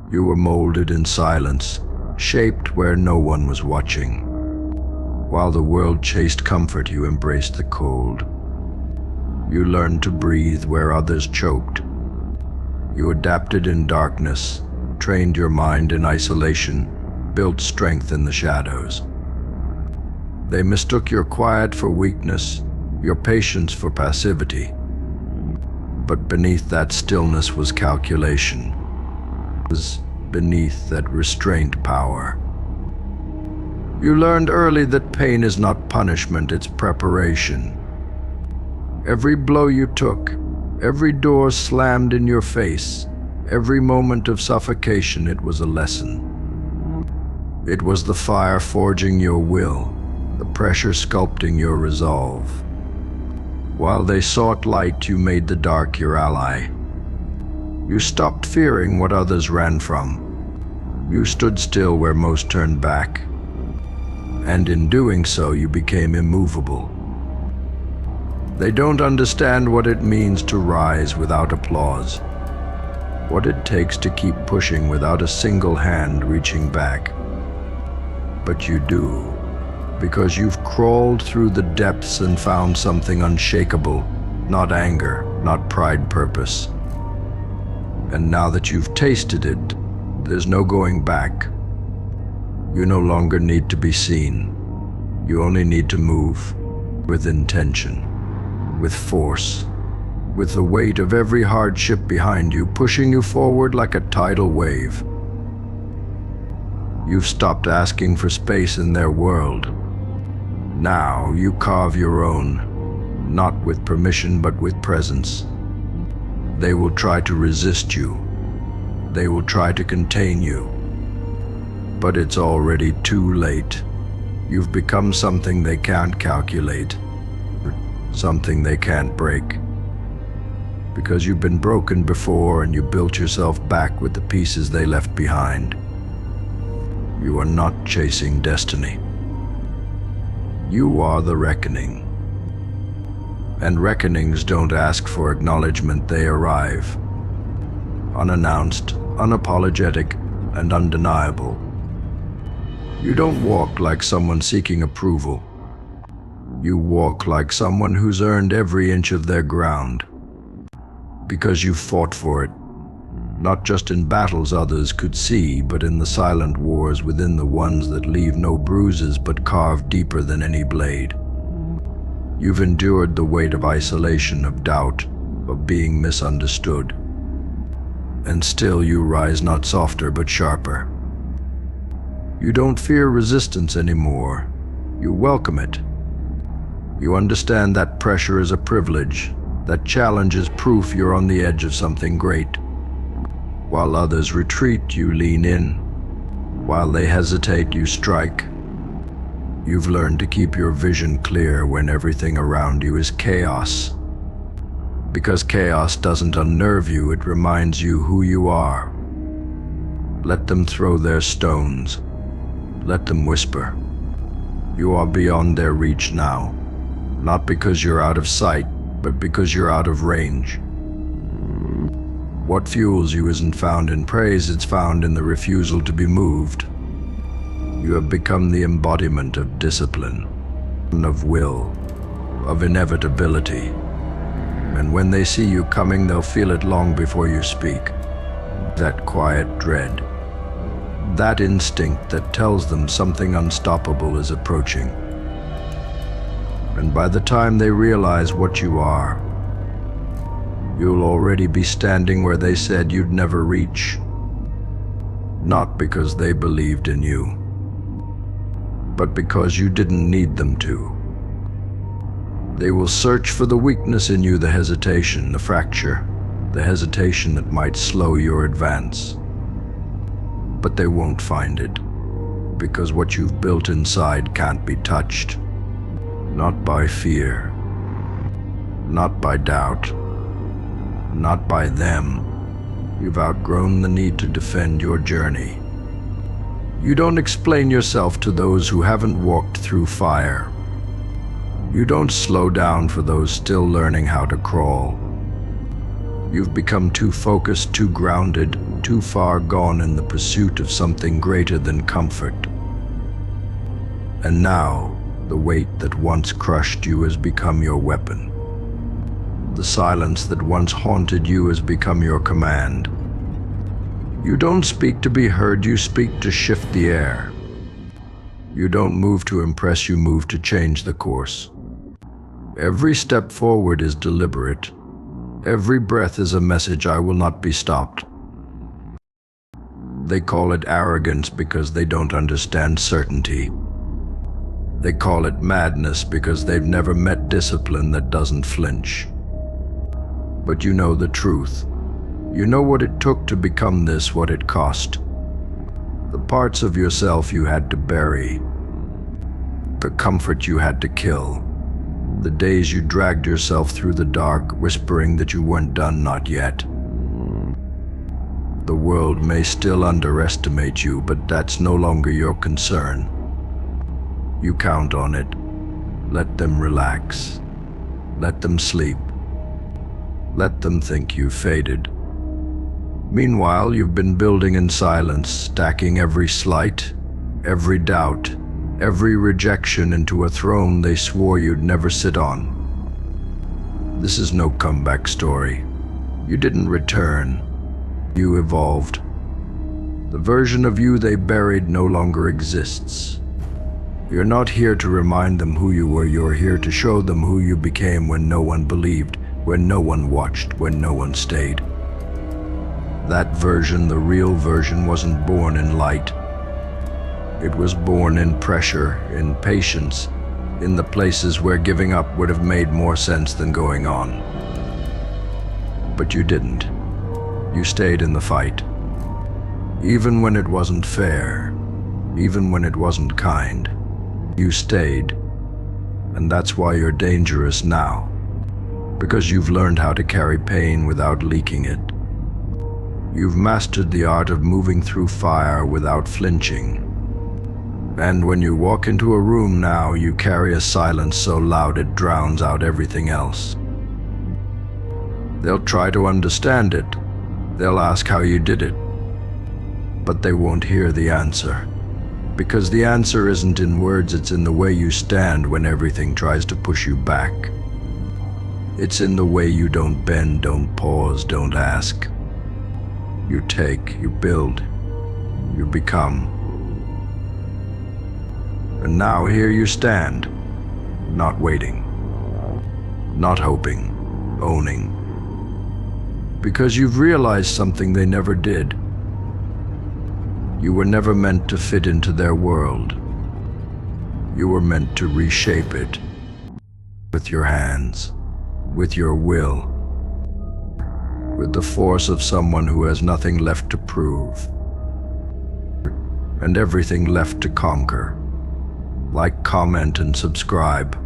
You were molded in silence, shaped where no one was watching. While the world chased comfort, you embraced the cold. You learned to breathe where others choked. You adapted in darkness, trained your mind in isolation, built strength in the shadows. They mistook your quiet for weakness, your patience for passivity. But beneath that stillness was calculation. Beneath that restraint, power. You learned early that pain is not punishment, it's preparation. Every blow you took, every door slammed in your face, every moment of suffocation, it was a lesson. It was the fire forging your will, the pressure sculpting your resolve. While they sought light, you made the dark your ally. You stopped fearing what others ran from. You stood still where most turned back. And in doing so, you became immovable. They don't understand what it means to rise without applause, what it takes to keep pushing without a single hand reaching back. But you do, because you've crawled through the depths and found something unshakable, not anger, not pride, purpose. And now that you've tasted it, there's no going back. You no longer need to be seen. You only need to move with intention, with force, with the weight of every hardship behind you, pushing you forward like a tidal wave. You've stopped asking for space in their world. Now you carve your own, not with permission but with presence. They will try to resist you. They will try to contain you. But it's already too late. You've become something they can't calculate, something they can't break. Because you've been broken before and you built yourself back with the pieces they left behind. You are not chasing destiny. You are the reckoning. And reckonings don't ask for acknowledgement, they arrive. Unannounced, unapologetic, and undeniable. You don't walk like someone seeking approval. You walk like someone who's earned every inch of their ground. Because you've fought for it, not just in battles others could see, but in the silent wars within the ones that leave no bruises but carve deeper than any blade. You've endured the weight of isolation, of doubt, of being misunderstood. And still you rise not softer but sharper. You don't fear resistance anymore. You welcome it. You understand that pressure is a privilege, that challenge is proof you're on the edge of something great. While others retreat, you lean in. While they hesitate, you strike. You've learned to keep your vision clear when everything around you is chaos. Because chaos doesn't unnerve you, it reminds you who you are. Let them throw their stones. Let them whisper. You are beyond their reach now. Not because you're out of sight, but because you're out of range. What fuels you isn't found in praise, it's found in the refusal to be moved. You have become the embodiment of discipline, of will, of inevitability. And when they see you coming, they'll feel it long before you speak. That quiet dread, that instinct that tells them something unstoppable is approaching. And by the time they realize what you are, you'll already be standing where they said you'd never reach. Not because they believed in you, but because you didn't need them to. They will search for the weakness in you, the hesitation, the fracture, the hesitation that might slow your advance. But they won't find it, because what you've built inside can't be touched. Not by fear, not by doubt, not by them. You've outgrown the need to defend your journey. You don't explain yourself to those who haven't walked through fire. You don't slow down for those still learning how to crawl. You've become too focused, too grounded, too far gone in the pursuit of something greater than comfort. And now, the weight that once crushed you has become your weapon. The silence that once haunted you has become your command. You don't speak to be heard, you speak to shift the air. You don't move to impress, you move to change the course. Every step forward is deliberate. Every breath is a message: I will not be stopped. They call it arrogance because they don't understand certainty. They call it madness because they've never met discipline that doesn't flinch. But you know the truth. You know what it took to become this, what it cost. The parts of yourself you had to bury. The comfort you had to kill. The days you dragged yourself through the dark, whispering that you weren't done, not yet. The world may still underestimate you, but that's no longer your concern. You count on it. Let them relax. Let them sleep. Let them think you've faded. Meanwhile, you've been building in silence, stacking every slight, every doubt, every rejection into a throne they swore you'd never sit on. This is no comeback story. You didn't return. You evolved. The version of you they buried no longer exists. You're not here to remind them who you were, you're here to show them who you became when no one believed, when no one watched, when no one stayed. That version, the real version, wasn't born in light. It was born in pressure, in patience, in the places where giving up would have made more sense than going on. But you didn't. You stayed in the fight. Even when it wasn't fair, even when it wasn't kind, you stayed. And that's why you're dangerous now. Because you've learned how to carry pain without leaking it. You've mastered the art of moving through fire without flinching. And when you walk into a room now, you carry a silence so loud it drowns out everything else. They'll try to understand it. They'll ask how you did it. But they won't hear the answer. Because the answer isn't in words, it's in the way you stand when everything tries to push you back. It's in the way you don't bend, don't pause, don't ask. You take, you build, you become. And now here you stand, not waiting, not hoping, owning. Because you've realized something they never did. You were never meant to fit into their world. You were meant to reshape it with your hands, with your will, with the force of someone who has nothing left to prove and everything left to conquer. Like, comment, and subscribe.